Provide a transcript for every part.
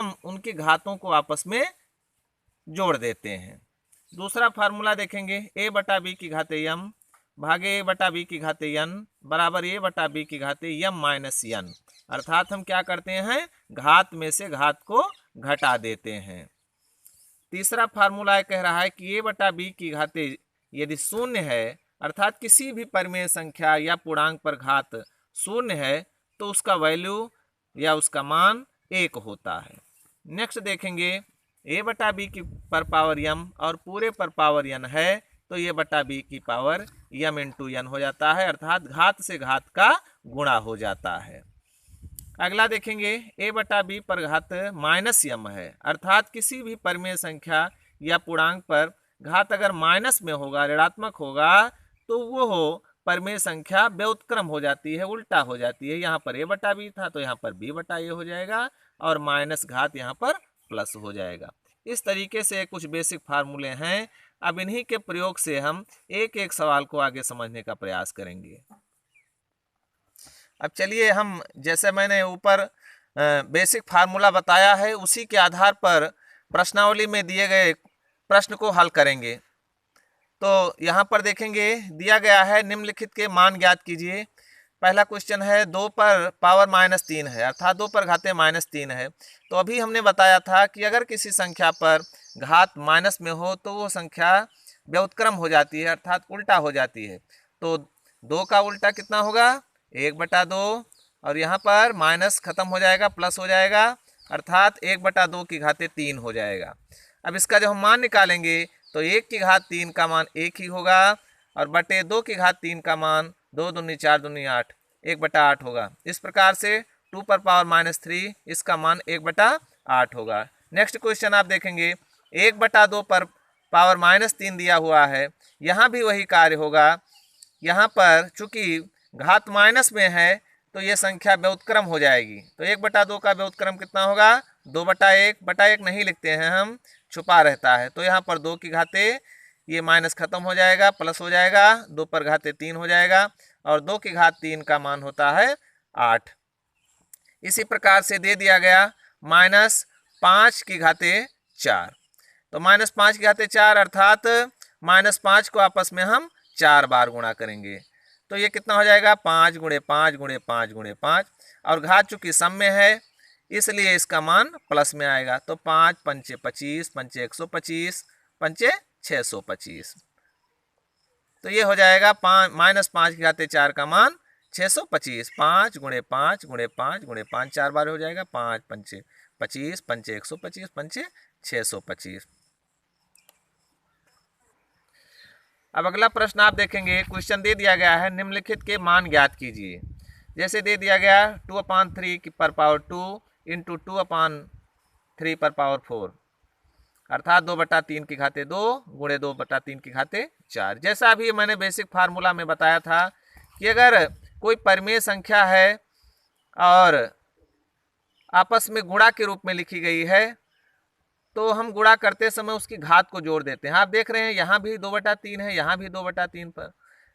हम उनकी घातों को आपस में जोड़ देते हैं। दूसरा फार्मूला देखेंगे, a बटा बी की घाते यम भागे a बटा बी की घाते यन बराबर a बटा बी की घाते यम माइनस यन। अर्थात हम क्या करते हैं, घात में से घात को घटा देते हैं। तीसरा फार्मूला कह रहा है कि a बटा बी की घाते यदि शून्य है, अर्थात किसी भी परिमेय संख्या या पूर्णांक पर घात शून्य है, तो उसका वैल्यू या उसका मान 1 होता है। नेक्स्ट देखेंगे, a बटा बी की पर पावर यम और पूरे पर पावर यन है, तो ये बटा बी की पावर यम इंटू यन हो जाता है, अर्थात घात से घात का गुणा हो जाता है। अगला देखेंगे, a बटा बी पर घात माइनस यम है, अर्थात किसी भी परिमेय संख्या या पूर्णांक पर घात अगर माइनस में होगा, ऋणात्मक होगा, तो वो परिमेय संख्या व्युत्क्रम हो जाती है, उल्टा हो जाती है। यहाँ पर a बटा बी था तो यहाँ पर b बटा a हो जाएगा और माइनस घात यहाँ पर प्लस हो जाएगा। इस तरीके से कुछ बेसिक फार्मूले हैं। अब इन्हीं के प्रयोग से हम एक एक सवाल को आगे समझने का प्रयास करेंगे। अब चलिए हम, जैसे मैंने ऊपर बेसिक फार्मूला बताया है, उसी के आधार पर प्रश्नावली में दिए गए प्रश्न को हल करेंगे। तो यहाँ पर देखेंगे, दिया गया है निम्नलिखित के मान ज्ञात कीजिए। पहला क्वेश्चन है 2 पर पावर माइनस 3 है, अर्थात 2 पर घाते माइनस 3 है। तो अभी हमने बताया था कि अगर किसी संख्या पर घात माइनस में हो तो वो संख्या व्युत्क्रम हो जाती है, अर्थात उल्टा हो जाती है। तो 2 का उल्टा कितना होगा, 1/2, और यहाँ पर माइनस खत्म हो जाएगा, प्लस हो जाएगा, अर्थात 1/2 की घाते 3 हो जाएगा। अब इसका जब हम मान निकालेंगे तो 1 की घात 3 का मान 1 ही होगा, और बटे 2 की घात 3 का मान 2 दूनी 4 दूनी 8, 1/8 होगा। इस प्रकार से 2 पर पावर माइनस 3 इसका मान 1/8 होगा। नेक्स्ट क्वेश्चन आप देखेंगे, 1/2 पर पावर माइनस 3 दिया हुआ है, यहाँ भी वही कार्य होगा। यहाँ पर चूंकि घात माइनस में है तो ये संख्या व्युत्क्रम हो जाएगी। तो 1/2 का व्युत्क्रम कितना होगा, 2/1, बटा 1 नहीं लिखते हैं हम, छुपा रहता है। तो यहाँ पर 2 की घाते ये माइनस खत्म हो जाएगा, प्लस हो जाएगा, 2 पर घाते 3 हो जाएगा, और 2 की घात 3 का मान होता है 8। इसी प्रकार से दे दिया गया -5 की घाते 4। तो -5 की घाते 4 अर्थात -5 को आपस में हम 4 बार गुणा करेंगे। तो ये कितना हो जाएगा, 5 गुणे 5 गुणे 5 गुणे 5, और घात चूंकि सम में है इसलिए इसका मान प्लस में आएगा। तो 5 पंचे 25, पंचे 125, पंचे 625। तो ये हो जाएगा -5 की घाते 4 का मान 625। 5 गुणे 5 गुणे 5 गुणे 5 4 बार हो जाएगा, 5 पंचे 25, पंचे 125, पंचे 625। अब अगला प्रश्न आप देखेंगे, क्वेश्चन दे दिया गया है निम्नलिखित के मान ज्ञात कीजिए। जैसे दे दिया गया 2/3 की पर पावर 2 इंटू 2/3 पर पावर 4, अर्थात 2/3 की घाते 2 गुणे 2/3 की घाते 4। जैसा अभी मैंने बेसिक फार्मूला में बताया था कि अगर कोई परिमेय संख्या है और आपस में गुणा के रूप में लिखी गई है, तो हम गुणा करते समय उसकी घात को जोड़ देते हैं। आप देख रहे हैं यहाँ भी 2/3 है, यहाँ भी 2/3 पर,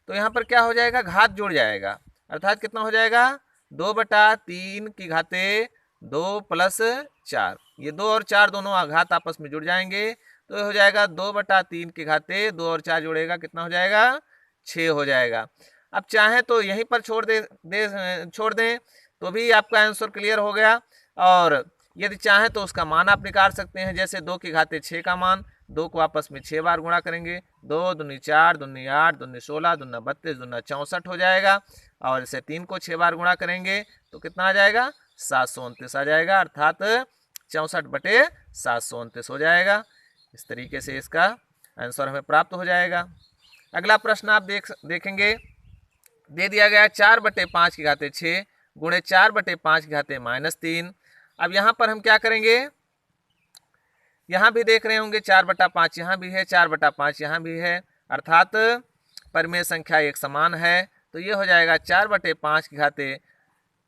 तो यहाँ पर क्या हो जाएगा, घात जुड़ जाएगा, अर्थात कितना हो जाएगा, 2/3 की घाते 2 प्लस 4, ये 2 और 4 दोनों घात आपस में जुड़ जाएंगे, तो हो जाएगा 2/3 की घाते 2 और 4 जोड़ेगा, कितना हो जाएगा, 6 हो जाएगा। अब चाहें तो यहीं पर छोड़ दें तो भी आपका आंसर क्लियर हो गया, और यदि चाहें तो उसका मान आप निकाल सकते हैं। जैसे 2 की घाते 6 का मान, 2 को आपस में 6 बार गुणा करेंगे, 2 दूनी 4 दूनी 8 दूनी 16 दूना 32 दूना 64 हो जाएगा, और इसे 3 को 6 बार गुणा करेंगे तो कितना आ जाएगा, 729 आ जाएगा, अर्थात 64/729 हो जाएगा। इस तरीके से इसका आंसर हमें प्राप्त हो जाएगा। अगला प्रश्न आप देखेंगे, दे दिया गया 4/5 की घाते 6 गुणे 4/5 की घाते -3। अब यहाँ पर हम क्या करेंगे, यहाँ भी देख रहे होंगे 4/5 यहाँ भी है, 4/5 यहाँ भी है, अर्थात परिमेय संख्या एक समान है। तो ये हो जाएगा 4/5 की घाते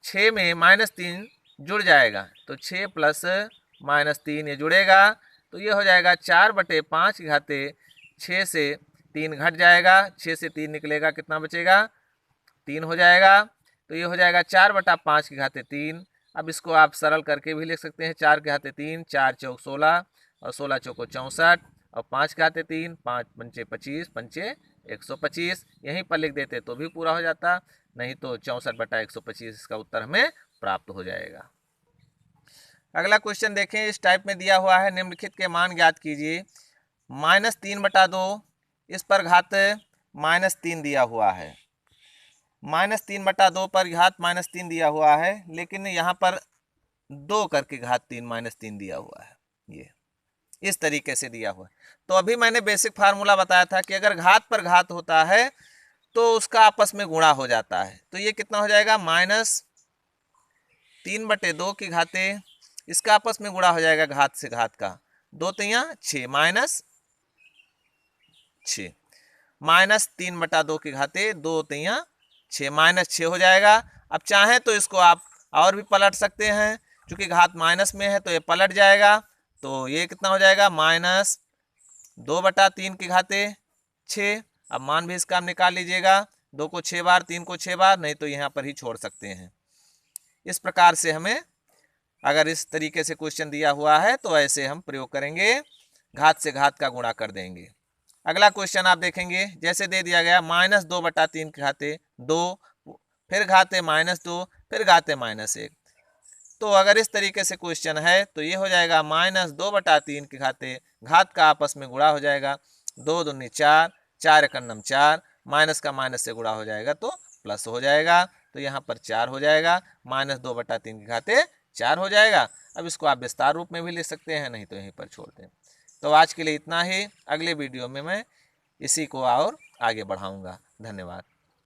6 में -3 जुड़ जाएगा, तो 6 प्लस -3 ये जुड़ेगा, तो ये हो जाएगा 4/5 की घाते 6 से 3 घट जाएगा, 6 से 3 निकलेगा, कितना बचेगा, 3 हो जाएगा। तो ये हो जाएगा 4/5 की घाते 3, अब इसको आप सरल करके भी लिख सकते हैं। 4 के हाथे 3, 4 चौक 16 और 16 चौको 64 और 5 के हाथे 3, 5 पंचे 25, पंचे 125। यहीं पर लिख देते तो भी पूरा हो जाता, नहीं तो 64/125 इसका उत्तर हमें प्राप्त हो जाएगा। अगला क्वेश्चन देखें, इस टाइप में दिया हुआ है, निम्नलिखित के मान ज्ञात कीजिए। -3/2, इस पर घात -3 दिया हुआ है। -3/2 पर घात -3 दिया हुआ है, लेकिन यहाँ पर 2 करके घात 3 -3 दिया हुआ है। ये इस तरीके से दिया हुआ है। तो अभी मैंने बेसिक फार्मूला बताया था कि अगर घात पर घात होता है तो उसका आपस में गुणा हो जाता है। तो ये कितना हो जाएगा, -3/2 की घाते, इसका आपस में गुणा हो जाएगा घात से घात का, 2 तियां 6 -6, -3/2 की घाते 2 तियां 6 -6 हो जाएगा। अब चाहें तो इसको आप और भी पलट सकते हैं, क्योंकि घात माइनस में है तो ये पलट जाएगा। तो ये कितना हो जाएगा, -2/3 की घाते 6। अब मान भी इसका आप निकाल लीजिएगा, 2 को 6 बार, 3 को 6 बार, नहीं तो यहाँ पर ही छोड़ सकते हैं। इस प्रकार से हमें अगर इस तरीके से क्वेश्चन दिया हुआ है तो ऐसे हम प्रयोग करेंगे, घात से घात का गुणा कर देंगे। अगला क्वेश्चन आप देखेंगे, जैसे दे दिया गया -2/3 के घाते 2, फिर घाते -2, फिर घाते -1। तो अगर इस तरीके से क्वेश्चन है तो ये हो जाएगा -2/3 के घाते घात का आपस में गुणा हो जाएगा, 2 दूनी 4, 4 एकन्नम 4, माइनस का माइनस से गुणा हो जाएगा तो प्लस हो जाएगा। तो यहाँ पर 4 हो जाएगा, -2/3 के घाते 4 हो जाएगा। अब इसको आप विस्तार रूप में भी लिख सकते हैं, नहीं तो यहीं पर छोड़ दें। तो आज के लिए इतना ही, अगले वीडियो में मैं इसी को और आगे बढ़ाऊंगा। धन्यवाद।